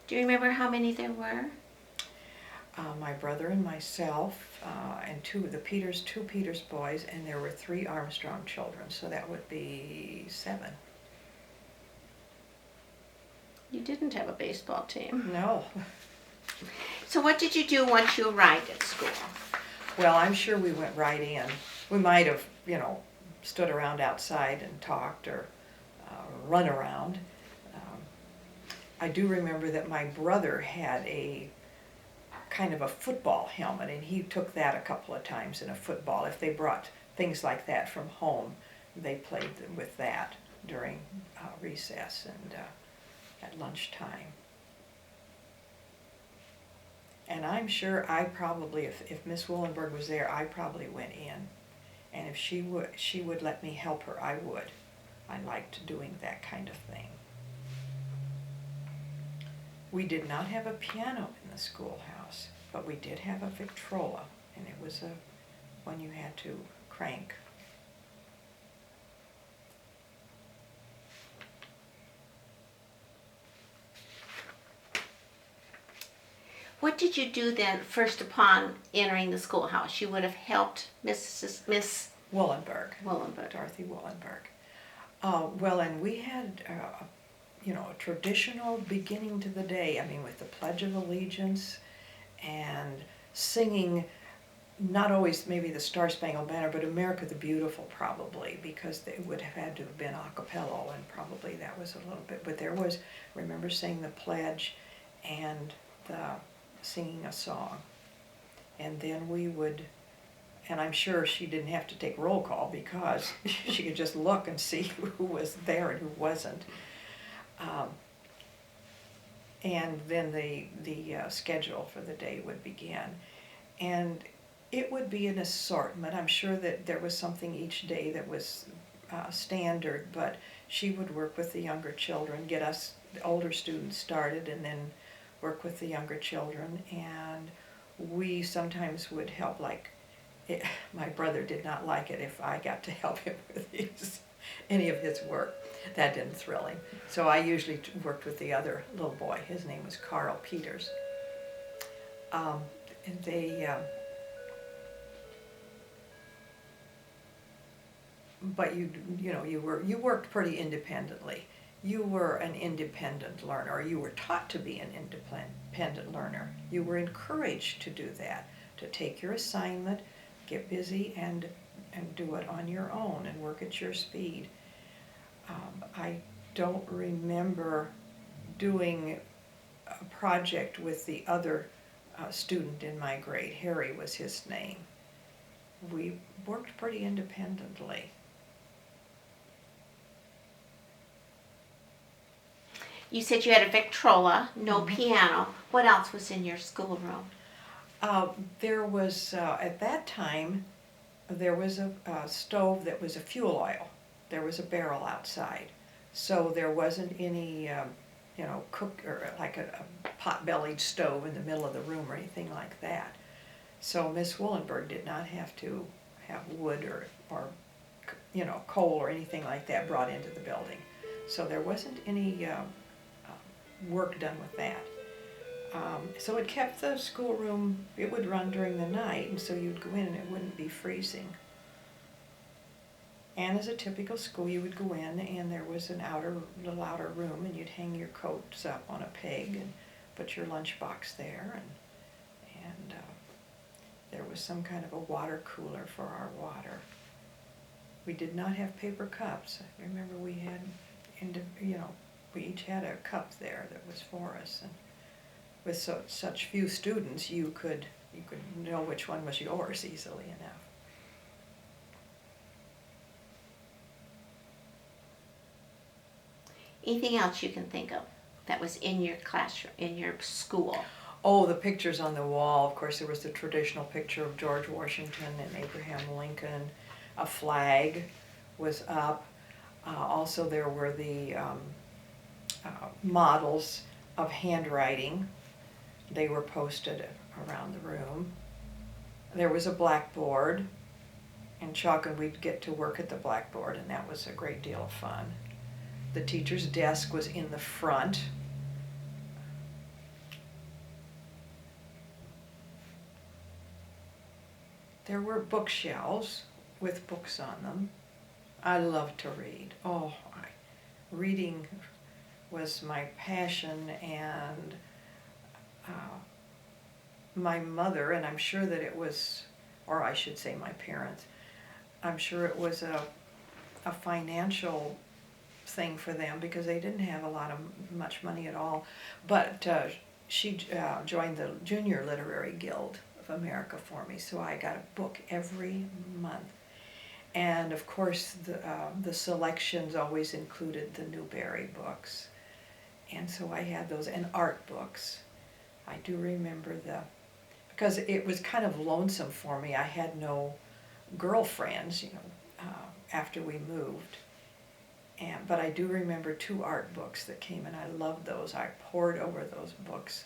Do you remember how many there were? My brother and myself, and two Peters boys, and there were 3 Armstrong children, so that would be 7. You didn't have a baseball team. No. So what did you do once you arrived at school? Well, I'm sure we went right in. We might have, stood around outside and talked or run around. I do remember that my brother had a kind of a football helmet, and he took that a couple of times in a football. If they brought things like that from home, they played with that during recess and at lunchtime. And I'm sure I probably, if Miss Willenberg was there, I probably went in. And if she would let me help her, I would. I liked doing that kind of thing. We did not have a piano in the schoolhouse, but we did have a Victrola, and it was one you had to crank. What did you do then first upon entering the schoolhouse? You would have helped Miss Willenberg. Willenberg. Dorothy Willenberg. Well, and we had, a traditional beginning to the day, with the Pledge of Allegiance and singing, not always maybe the Star Spangled Banner, but America the Beautiful probably, because they would have had to have been a cappella, and probably that was a little bit, but there was, remember saying the pledge and singing a song. And then we would, and I'm sure she didn't have to take roll call because she could just look and see who was there and who wasn't. And then the schedule for the day would begin. And it would be an assortment. I'm sure that there was something each day that was standard, but she would work with the younger children, get us, the older students, started, and then work with the younger children. And we sometimes would help, my brother did not like it if I got to help him with any of his work. That didn't thrill him. So I usually worked with the other little boy. His name was Carl Peters. And but you worked pretty independently. You were an independent learner, or you were taught to be an independent learner. You were encouraged to do that, to take your assignment, get busy, and do it on your own and work at your speed. I don't remember doing a project with the other student in my grade. Harry was his name. We worked pretty independently. You said you had a Victrola, no piano. What else was in your schoolroom? There was, at that time, there was a stove that was a fuel oil. There was a barrel outside. So there wasn't any, cook, or like a pot-bellied stove in the middle of the room or anything like that. So Miss Willenberg did not have to have wood or coal or anything like that brought into the building. So there wasn't any work done with that. So it kept the schoolroom, it would run during the night, and so you'd go in and it wouldn't be freezing. And as a typical school, you would go in and there was an little outer room, and you'd hang your coats up on a peg and put your lunchbox there, and there was some kind of a water cooler for our water. We did not have paper cups. I remember we had, we each had a cup there that was for us, and with such few students, you could know which one was yours easily enough. Anything else you can think of that was in your classroom, in your school? Oh, the pictures on the wall. Of course, there was the traditional picture of George Washington and Abraham Lincoln. A flag was up. Also, there were the models of handwriting. They were posted around the room. There was a blackboard and chalk, and we'd get to work at the blackboard, and that was a great deal of fun. The teacher's desk was in the front, There were bookshelves with books on them. I loved to read. Reading was my passion, and my mother, and I'm sure that it was, or I should say my parents, I'm sure it was a financial thing for them because they didn't have much money at all. But she joined the Junior Literary Guild of America for me, so I got a book every month. And of course, the selections always included the Newbery books, and so I had those, and art books. I do remember because it was kind of lonesome for me. I had no girlfriends, after we moved. But I do remember 2 art books that came, and I loved those. I pored over those books.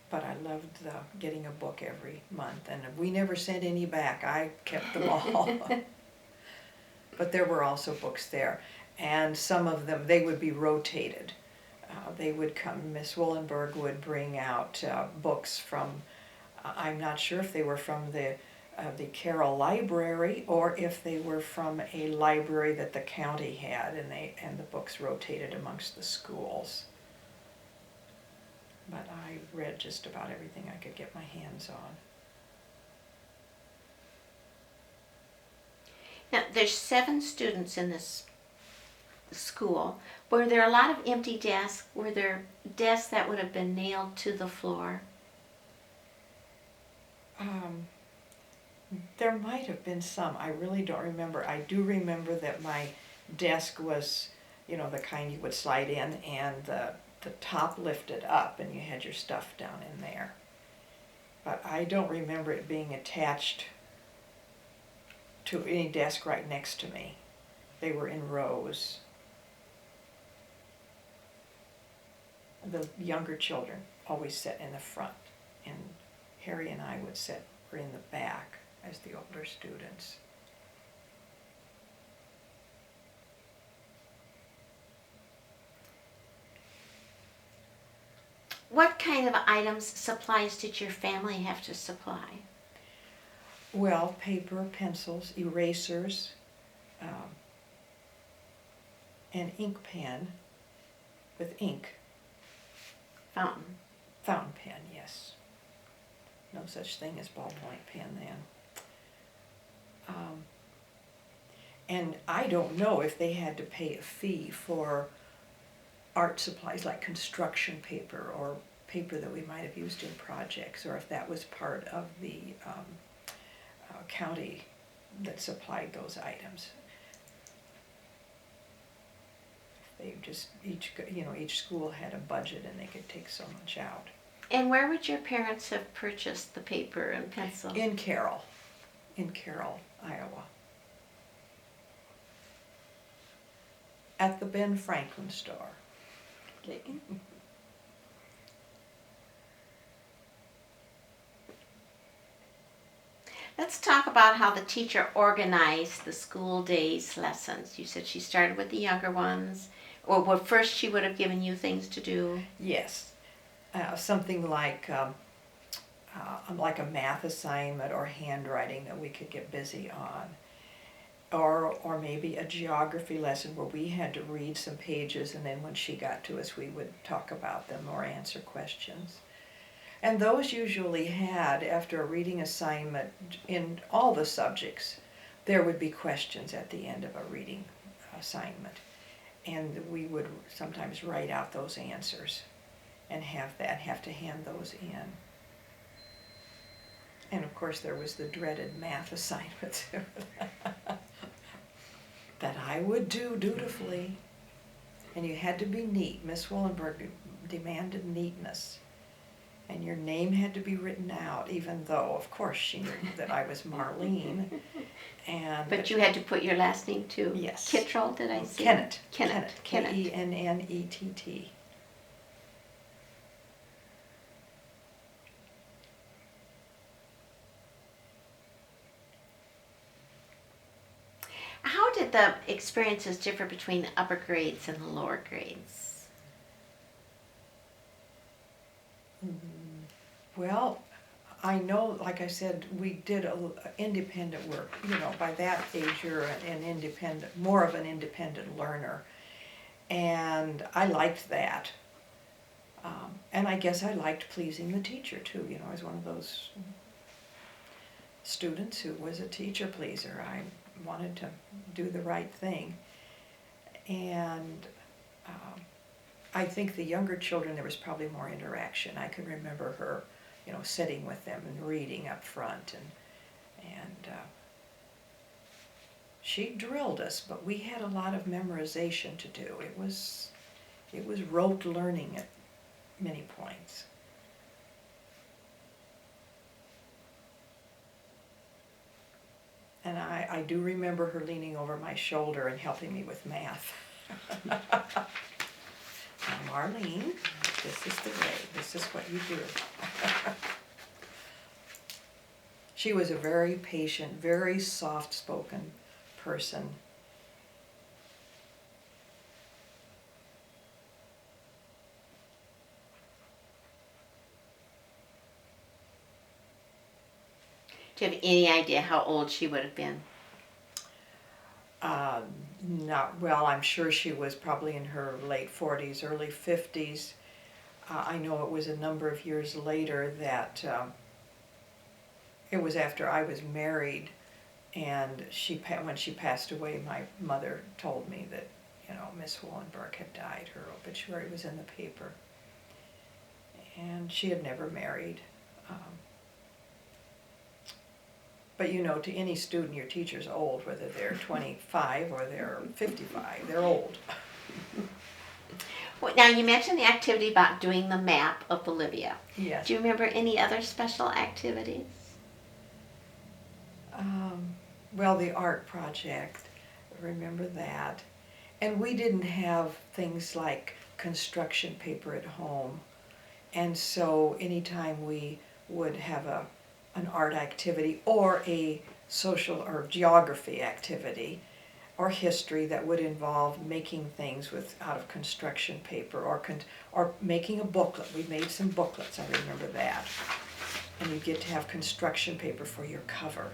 But I loved getting a book every month, and we never sent any back. I kept them all. But there were also books there, and some of them, they would be rotated. They would come, Miss Wollenberg would bring out books from, I'm not sure if they were from the Carroll Library or if they were from a library that the county had, and the books rotated amongst the schools. But I read just about everything I could get my hands on. Now, there's 7 students in this school. Were there a lot of empty desks? Were there desks that would have been nailed to the floor? There might have been some. I really don't remember. I do remember that my desk was, the kind you would slide in, and the top lifted up, and you had your stuff down in there. But I don't remember it being attached to any desk right next to me. They were in rows. The younger children always sat in the front, and Harry and I would sit in the back as the older students. What kind of items, supplies did your family have to supply? Well, paper, pencils, erasers, an ink pen with ink. Fountain. Fountain pen, yes. No such thing as ballpoint pen then. And I don't know if they had to pay a fee for art supplies like construction paper or paper that we might have used in projects, or if that was part of the county that supplied those items. They just, each school had a budget and they could take so much out. And where would your parents have purchased the paper and pencil? In Carroll, Iowa. At the Ben Franklin store. Okay. Let's talk about how the teacher organized the school day's lessons. You said she started with the younger ones, or well, first she would have given you things to do. Yes, something like a math assignment or handwriting that we could get busy on. Or maybe a geography lesson where we had to read some pages, and then when she got to us we would talk about them or answer questions. And those usually had, after a reading assignment in all the subjects, there would be questions at the end of a reading assignment. And we would sometimes write out those answers and have to hand those in. And of course there was the dreaded math assignments that I would do dutifully. And you had to be neat. Miss Wollenberg demanded neatness. And your name had to be written out, even though, of course, she knew that I was Marlene. But you had to put your last name too. Yes. Kittrell, did I say? Kennett. Kennett. Kennett. How did the experiences differ between the upper grades and the lower grades? Well, I know, like I said, we did independent work. By that age, you're an independent, more of an independent learner. And I liked that. And I guess I liked pleasing the teacher too. I was one of those students who was a teacher pleaser. I wanted to do the right thing. And I think the younger children, there was probably more interaction. I can remember her, sitting with them and reading up front, and she drilled us, but we had a lot of memorization to do. It was rote learning at many points. And I do remember her leaning over my shoulder and helping me with math. Now, Marlene, this is the way. This is what you do. She was a very patient, very soft-spoken person. Do you have any idea how old she would have been? Not well. I'm sure she was probably in her late 40s, early 50s. I know it was a number of years later that it was after I was married, and when she passed away, my mother told me that Miss Wallenberg had died. Her obituary was in the paper, and she had never married. But to any student, your teacher's old, whether they're 25 or they're 55, they're old. Well, now, you mentioned the activity about doing the map of Bolivia. Yes. Do you remember any other special activities? Well, the art project, remember that. And we didn't have things like construction paper at home. And so anytime we would have an art activity or a social or geography activity or history that would involve making things out of construction paper or making a booklet. We made some booklets, I remember that. And you get to have construction paper for your cover.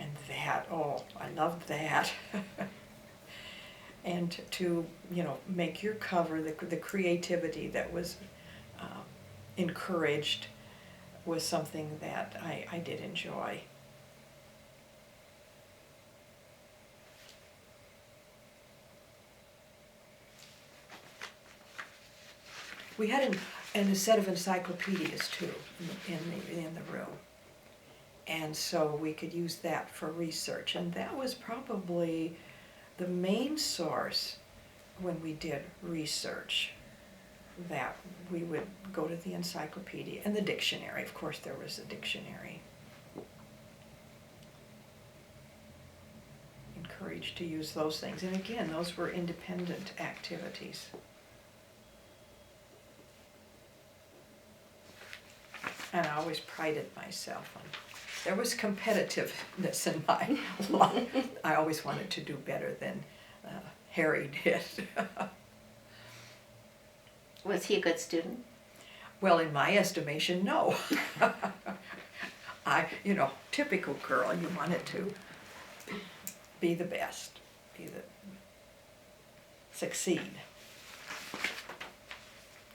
And that, oh, I loved that. And to make your cover, the creativity that was encouraged was something that I did enjoy. We had a set of encyclopedias too in the room, and so we could use that for research, and that was probably the main source when we did research, that we would go to the encyclopedia and the dictionary. Of course, there was a dictionary. Encouraged to use those things. And again, those were independent activities. And I always prided myself on, there was competitiveness in my life. I always wanted to do better than Harry did. Was he a good student? Well, in my estimation, no. Typical girl, you wanted to be the best, succeed.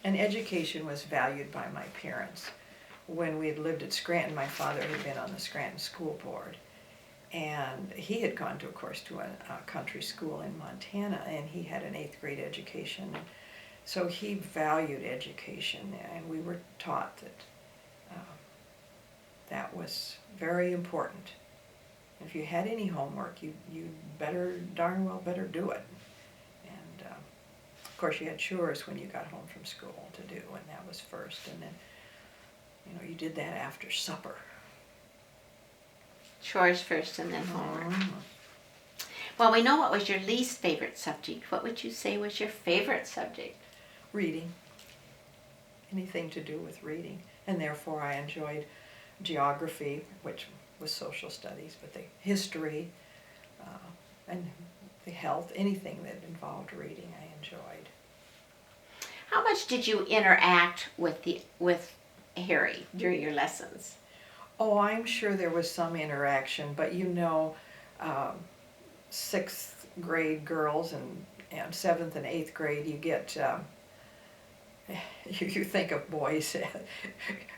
And education was valued by my parents. When we had lived at Scranton, my father had been on the Scranton School Board. And he had gone to, of course, to a country school in Montana, and he had an 8th grade education. So he valued education, and we were taught that that was very important. If you had any homework, you darn well better do it. And of course, you had chores when you got home from school to do, and that was first. And then, you did that after supper. Chores first and then homework. Well, we know what was your least favorite subject. What would you say was your favorite subject? Reading. Anything to do with reading. And therefore I enjoyed geography, which was social studies, but the history and the health, anything that involved reading I enjoyed. How much did you interact with Harry during your lessons? Oh, I'm sure there was some interaction, but um, sixth grade girls and seventh and eighth grade, you get you think of boys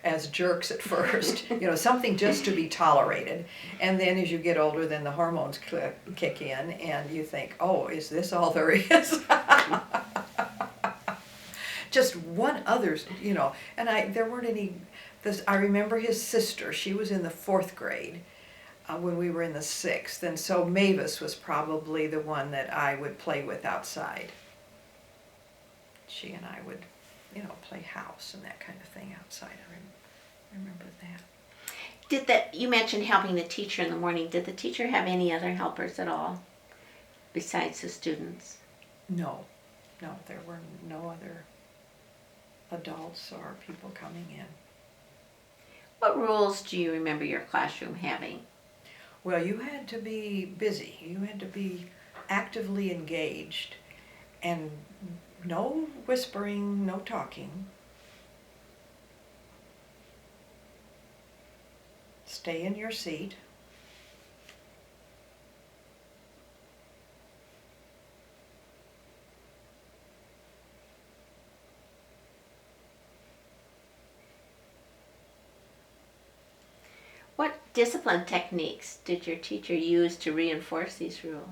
as jerks at first, something just to be tolerated. And then as you get older, then the hormones kick in and you think, oh, is this all there is? Just one other, and there weren't any, I remember his sister, she was in the fourth grade when we were in the sixth, and so Mavis was probably the one that I would play with outside. She and I would play house and that kind of thing outside. I remember that. You mentioned helping the teacher in the morning. Did the teacher have any other helpers at all besides the students? No, there were no other adults or people coming in. What rules do you remember your classroom having? Well, you had to be busy. You had to be actively engaged, and no whispering, no talking. Stay in your seat. What discipline techniques did your teacher use to reinforce these rules?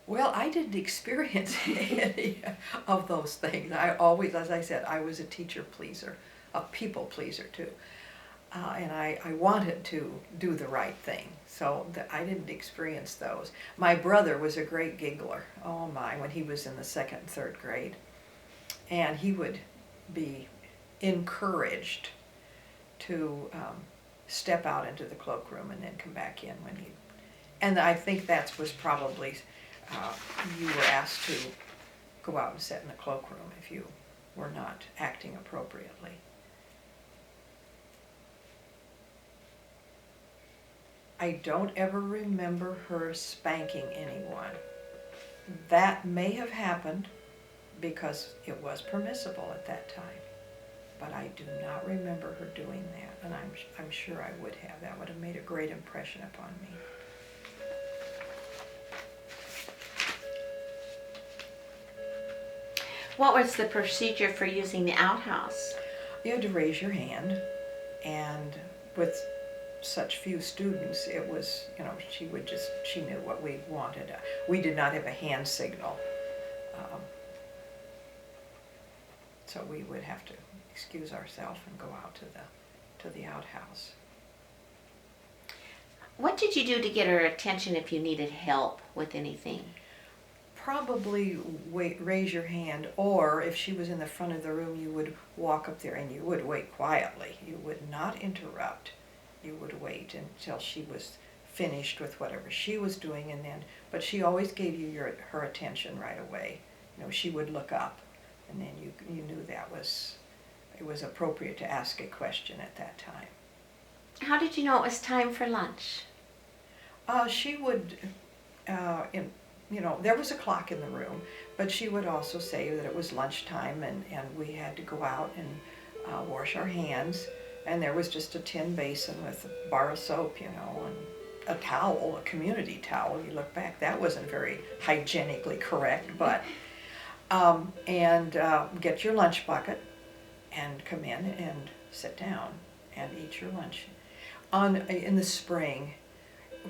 Well, I didn't experience any of those things. I always, as I said, I was a teacher pleaser, a people pleaser too. And I wanted to do the right thing, so I didn't experience those. My brother was a great giggler, oh my, when he was in the second and third grade. And he would be encouraged to step out into the cloakroom and then come back in when he, and I think that was probably, you were asked to go out and sit in the cloakroom if you were not acting appropriately. I don't ever remember her spanking anyone. That may have happened because it was permissible at that time, but I do not remember her doing that, and I'm sure I would have. That would have made a great impression upon me. What was the procedure for using the outhouse? You had to raise your hand, and with such few students, it was, she knew what we wanted. We did not have a hand signal. So we would have to excuse ourselves and go out to the outhouse. What did you do to get her attention if you needed help with anything? Probably raise your hand, or if she was in the front of the room, you would walk up there and you would wait quietly. You would not interrupt. You would wait until she was finished with whatever she was doing, but she always gave you her attention right away. She would look up, and then you knew it was appropriate to ask a question at that time. How did you know it was time for lunch? She would, there was a clock in the room, but she would also say that it was lunchtime and we had to go out and wash our hands. And there was just a tin basin with a bar of soap, and a towel, a community towel. You look back, that wasn't very hygienically correct, but, get your lunch bucket and come in and sit down and eat your lunch. In the spring,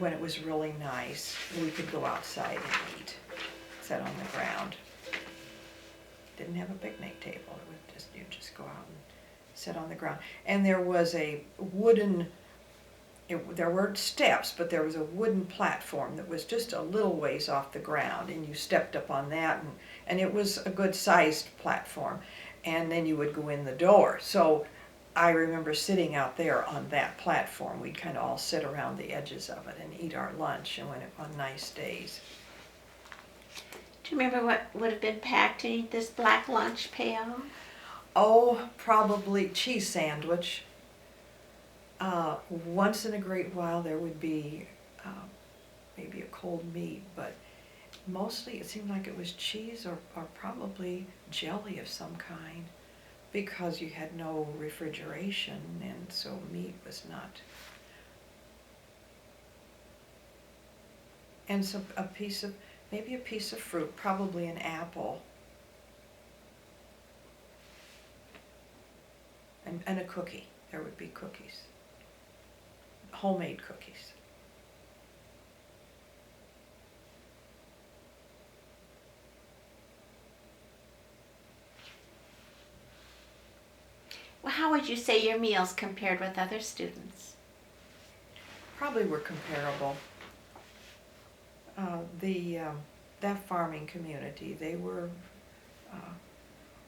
when it was really nice, we could go outside and eat, sit on the ground. Didn't have a picnic table, you just go out and sit on the ground. And there was a wooden, there weren't steps, but there was a wooden platform that was just a little ways off the ground, and you stepped up on that, and it was a good sized platform, and then you would go in the door. So I remember sitting out there on that platform. We'd kind of all sit around the edges of it and eat our lunch, and on nice days. Do you remember what would have been packed in this black lunch pail? Oh, probably cheese sandwich. Once in a great while there would be maybe a cold meat, but mostly it seemed like it was cheese or probably jelly of some kind. because you had no refrigeration, and so meat was not. And so maybe a piece of fruit, probably an apple. And a cookie. There would be cookies. Homemade cookies. Well, how would you say your meals compared with other students? Probably were comparable. That farming community, they were,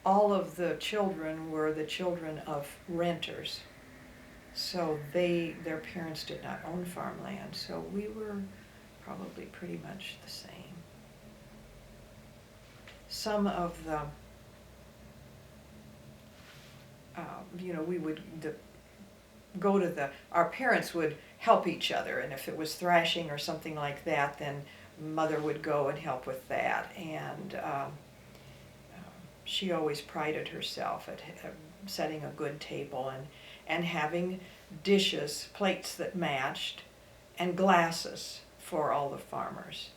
all of the children were the children of renters. So their parents did not own farmland, so we were probably pretty much the same. Some of the, we would go to our parents would help each other, and if it was thrashing or something like that, then mother would go and help with that. And she always prided herself at setting a good table and having dishes, plates that matched, and glasses for all the farmers.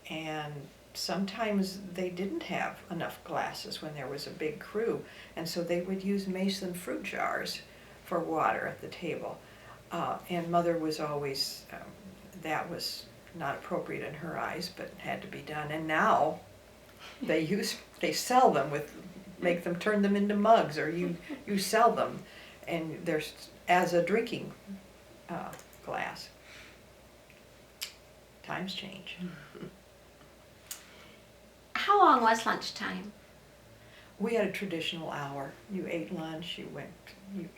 And sometimes they didn't have enough glasses when there was a big crew, and so they would use mason fruit jars for water at the table. And mother was always, that was not appropriate in her eyes, but had to be done. And now they sell them turn them into mugs, or you sell them, and there's as a drinking glass. Times change. How long was lunchtime? We had a traditional hour. You ate lunch, you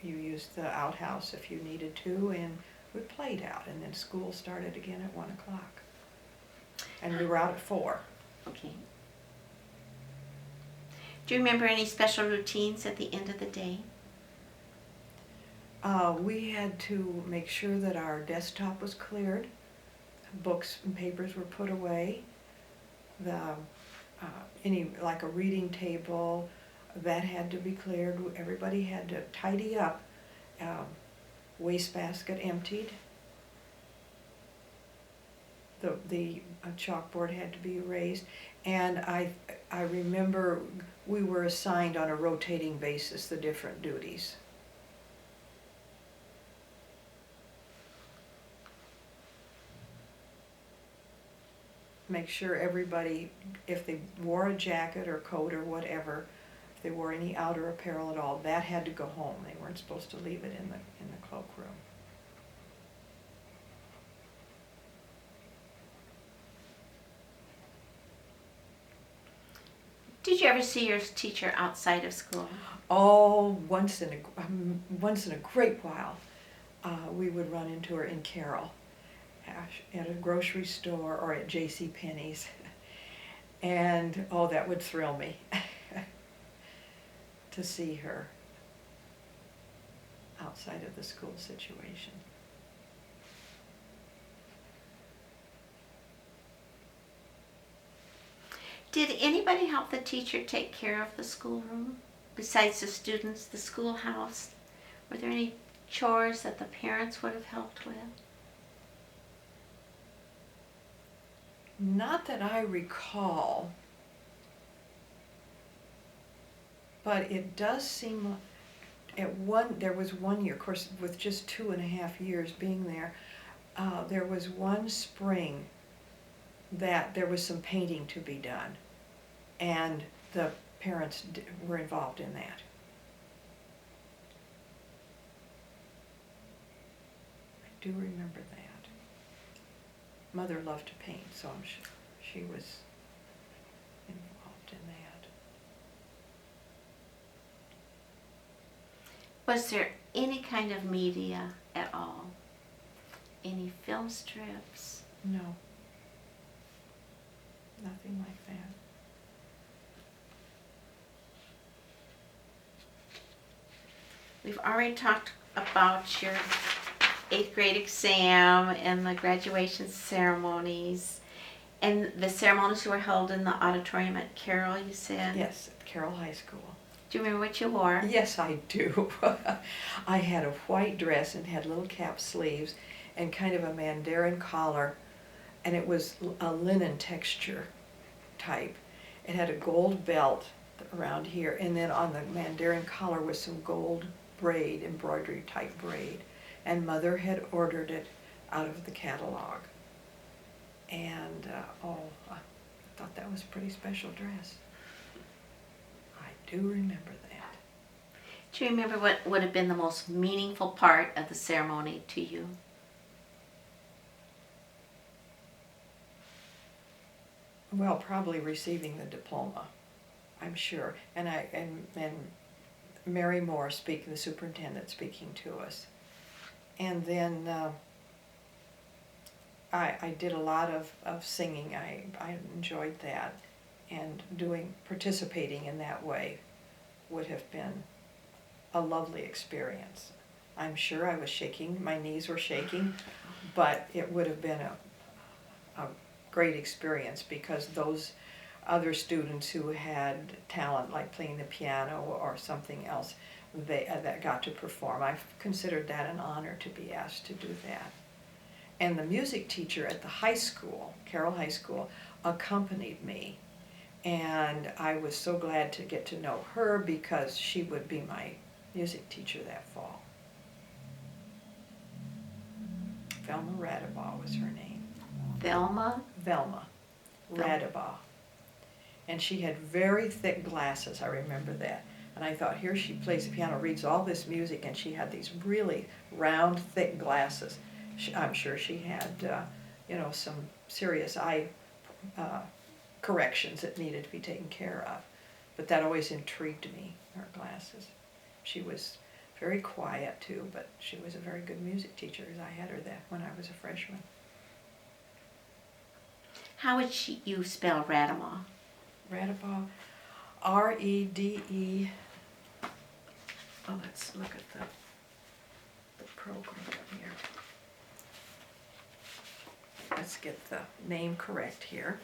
used the outhouse if you needed to, and we played out, and then school started again at 1 o'clock. And we were out at 4. Okay. Do you remember any special routines at the end of the day? We had to make sure that our desktop was cleared, books and papers were put away, like a reading table, that had to be cleared. Everybody had to tidy up. Wastebasket emptied. The chalkboard had to be erased, and I remember we were assigned on a rotating basis the different duties. Make sure everybody, if they wore a jacket or coat or whatever, if they wore any outer apparel at all, that had to go home. They weren't supposed to leave it in the cloakroom. Did you ever see your teacher outside of school? Oh, once in a great while, we would run into her in Carroll, at a grocery store or at J.C. Penney's, and that would thrill me to see her outside of the school situation. Did anybody help the teacher take care of the schoolroom? Besides the students, the schoolhouse? Were there any chores that the parents would have helped with? Not that I recall, but it does seem there was one year, of course, with just 2.5 years being there, there was one spring that there was some painting to be done, and the parents were involved in that. I do remember that. Mother loved to paint, so I'm sure she was involved in that. Was there any kind of media at all? Any film strips? No. Nothing like that. We've already talked about your 8th grade exam and the graduation ceremonies, and the ceremonies were held in the auditorium at Carroll, you said? Yes, at Carroll High School. Do you remember what you wore? Yes, I do. I had a white dress and had little cap sleeves and kind of a mandarin collar, and it was a linen texture type. It had a gold belt around here, and then on the mandarin collar was some gold braid, embroidery type braid, and Mother had ordered it out of the catalog. And I thought that was a pretty special dress. I do remember that. Do you remember what would have been the most meaningful part of the ceremony to you? Well, probably receiving the diploma, I'm sure. And Mary Moore the superintendent speaking to us. And then I did a lot of singing. I enjoyed that, and participating in that way would have been a lovely experience. I'm sure I was shaking, my knees were shaking, but it would have been a great experience, because those other students who had talent, like playing the piano or something else, that got to perform. I considered that an honor to be asked to do that. And the music teacher at the high school, Carroll High School, accompanied me. And I was so glad to get to know her, because she would be my music teacher that fall. Velma Radabaugh was her name. Velma? Velma Radabaugh. And she had very thick glasses, I remember that. And I thought, here she plays the piano, reads all this music, and she had these really round, thick glasses. I'm sure she had, some serious eye corrections that needed to be taken care of. But that always intrigued me, her glasses. She was very quiet too, but she was a very good music teacher, as I had her when I was a freshman. How would you spell Radabaugh? Radabaugh, R-E-D-E. Oh, let's look at the program here. Let's get the name correct here.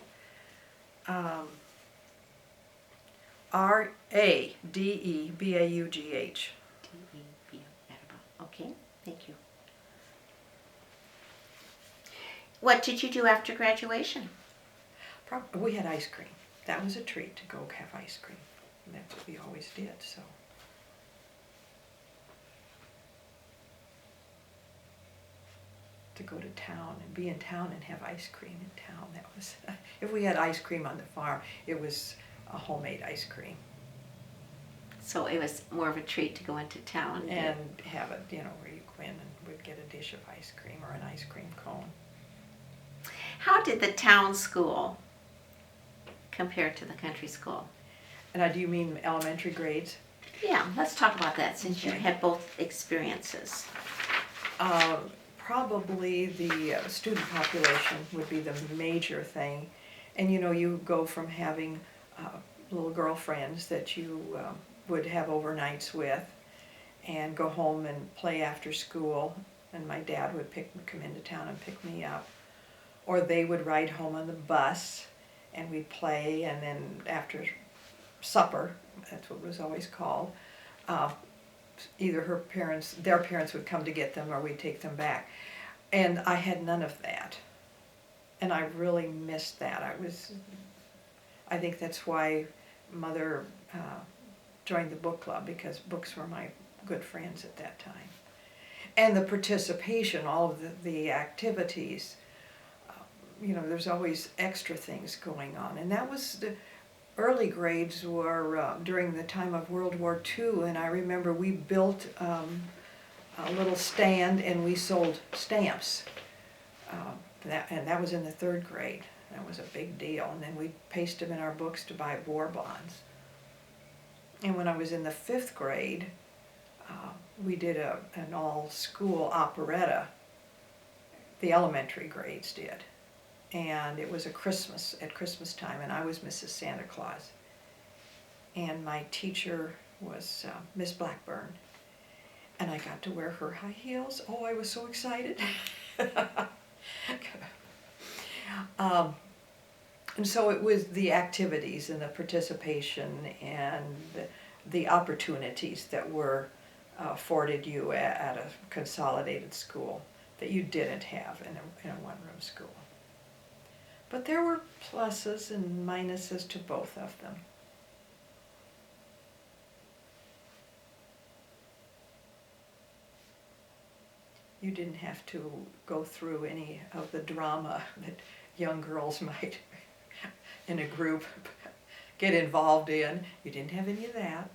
R-A-D-E-B-A-U-G-H. D-E-B-A-U-G-H. Okay, thank you. What did you do after graduation? We had ice cream. That was a treat, to go have ice cream. And that's what we always did, so. To go to town and be in town and have ice cream in town, that was, if we had ice cream on the farm, it was a homemade ice cream. So it was more of a treat to go into town and have it, where you go in and would get a dish of ice cream or an ice cream cone. How did the town school compare to the country school? And do you mean elementary grades? Yeah, let's talk about that, since Okay. you had both experiences. Probably the student population would be the major thing. And you go from having little girlfriends that you would have overnights with, and go home and play after school, and my dad would come into town and pick me up, or they would ride home on the bus and we'd play, and then after supper, that's what it was always called, either their parents would come to get them, or we'd take them back. And I had none of that, and I really missed that. I think that's why Mother joined the book club, because books were my good friends at that time. And the participation, all of the activities, there's always extra things going on. And that was the early grades were during the time of World War II, and I remember we built a little stand and we sold stamps. And that was in the 3rd grade. That was a big deal. And then we'd paste them in our books to buy war bonds. And when I was in the 5th grade, we did an all-school operetta. The elementary grades did. And it was at Christmas time, and I was Mrs. Santa Claus. And my teacher was Miss Blackburn. And I got to wear her high heels. Oh, I was so excited. And so it was the activities and the participation and the opportunities that were afforded you at a consolidated school that you didn't have in a one-room school. But there were pluses and minuses to both of them. You didn't have to go through any of the drama that young girls might in a group get involved in. You didn't have any of that.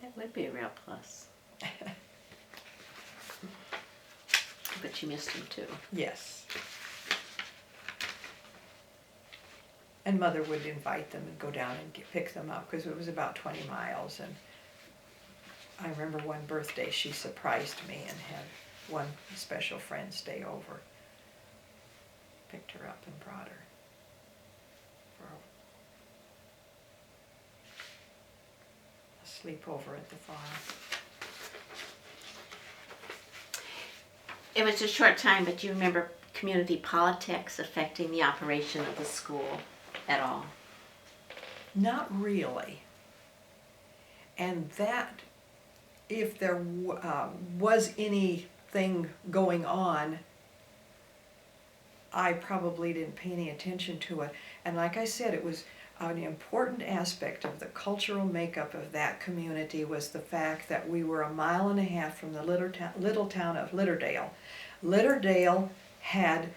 That would be a real plus. But you missed him too. Yes. And Mother would invite them and go down and pick them up because it was about 20 miles. And I remember one birthday she surprised me and had one special friend stay over. Picked her up and brought her for a sleepover at the farm. It was a short time, but do you remember community politics affecting the operation of the school at all? Not really. And that, if there was anything going on, I probably didn't pay any attention to it. And like I said, it was an important aspect of the cultural makeup of that community was the fact that we were 1.5 miles from the little town of Lidderdale. Lidderdale had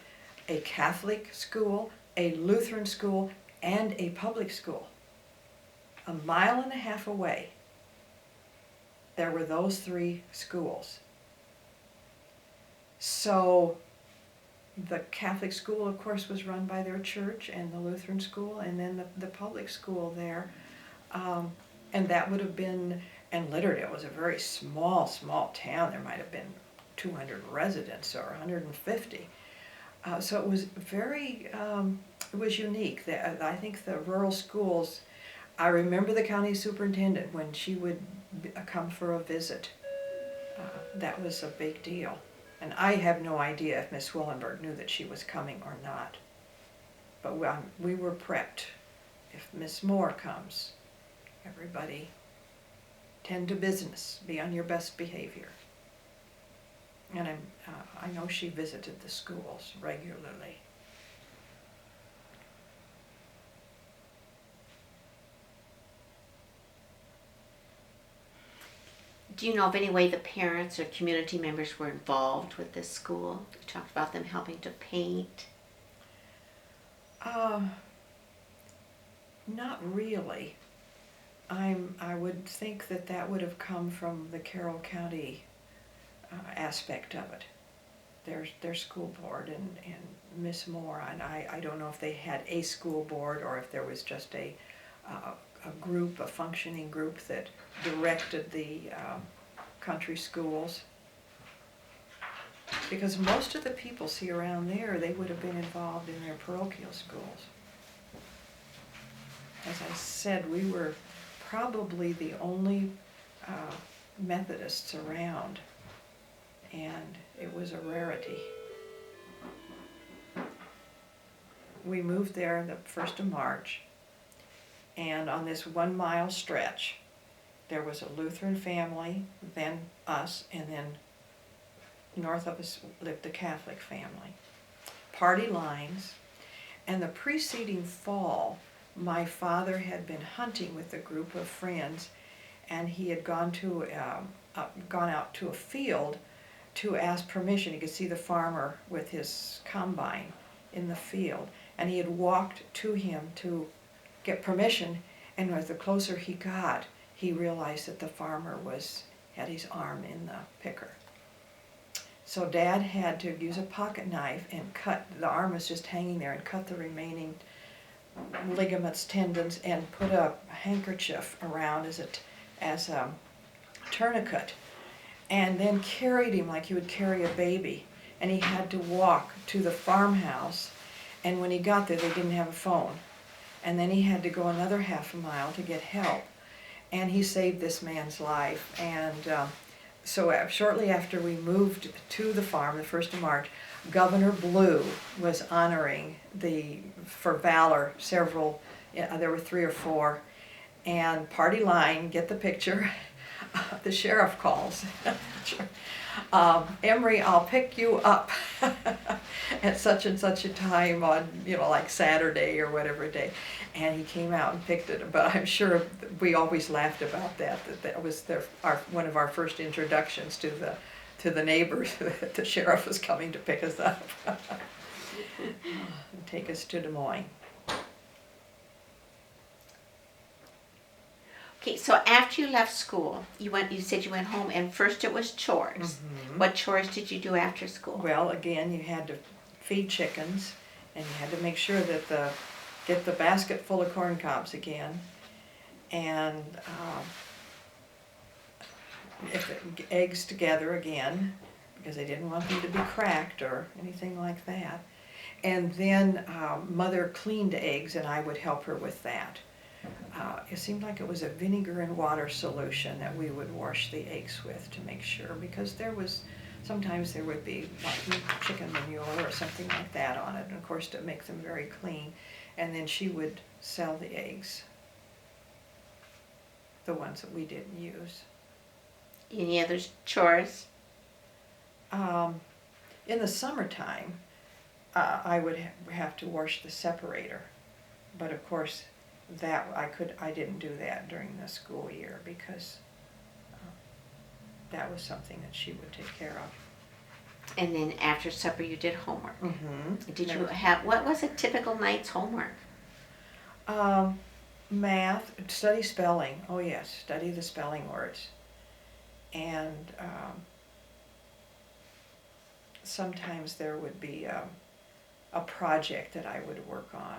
a Catholic school, a Lutheran school, and a public school. 1.5 miles away, there were those 3 schools. So the Catholic school, of course, was run by their church, and the Lutheran school, and then the public school there. And that would have been, and Lidderdale was a very small town. There might have been 200 residents or 150. So it was very, it was unique. I think the rural schools, I remember the county superintendent when she would come for a visit. That was a big deal. And I have no idea if Miss Willenberg knew that she was coming or not. But we were prepped. If Miss Moore comes, everybody tend to business, be on your best behavior. And I know she visited the schools regularly. Do you know of any way the parents or community members were involved with this school? You talked about them helping to paint. Not really. I would think that would have come from the Carroll County aspect of it. Their school board and Miss Moore, and I don't know if they had a school board or if there was just a group, a functioning group that directed the country schools. Because most of the people see around there, they would have been involved in their parochial schools. As I said, we were probably the only Methodists around, and it was a rarity. We moved there the 1st of March, and on this 1 mile stretch, there was a Lutheran family, then us, and then north of us lived the Catholic family. Party lines, and the preceding fall, my father had been hunting with a group of friends, and he had gone out to a field to ask permission. He could see the farmer with his combine in the field, and he had walked to him to get permission, and as the closer he got, he realized that the farmer had his arm in the picker. So Dad had to use a pocket knife and cut, the arm was just hanging there, and cut the remaining ligaments, tendons, and put a handkerchief around as a tourniquet, and then carried him like you would carry a baby. And he had to walk to the farmhouse, and when he got there they didn't have a phone. And then he had to go another 1/2 mile to get help. And he saved this man's life. And so shortly after we moved to the farm, the 1st of March, Governor Blue was honoring for valor several, there were 3 or 4, and party line, get the picture, the sheriff calls. Emery, I'll pick you up at such and such a time on, like Saturday or whatever day. And he came out and picked it, but I'm sure we always laughed about that was one of our first introductions to the neighbors, that the sheriff was coming to pick us up and take us to Des Moines. Okay, so after you left school, you said you went home, and first it was chores. Mm-hmm. What chores did you do after school? Well, again, you had to feed chickens, and you had to make sure that get the basket full of corn cobs again, and eggs together again, because I didn't want them to be cracked or anything like that. And then Mother cleaned eggs, and I would help her with that. It seemed like it was a vinegar and water solution that we would wash the eggs with to make sure, because sometimes there would be like chicken manure or something like that on it, and of course to make them very clean. And then she would sell the eggs, the ones that we didn't use. Any other chores? In the summertime, I would have to wash the separator, but of course I didn't do that during the school year, because that was something that she would take care of. And then after supper you did homework. Mm-hmm. Did you have, what was a typical night's homework? Math, study spelling. Oh yes, study the spelling words. And sometimes there would be a project that I would work on.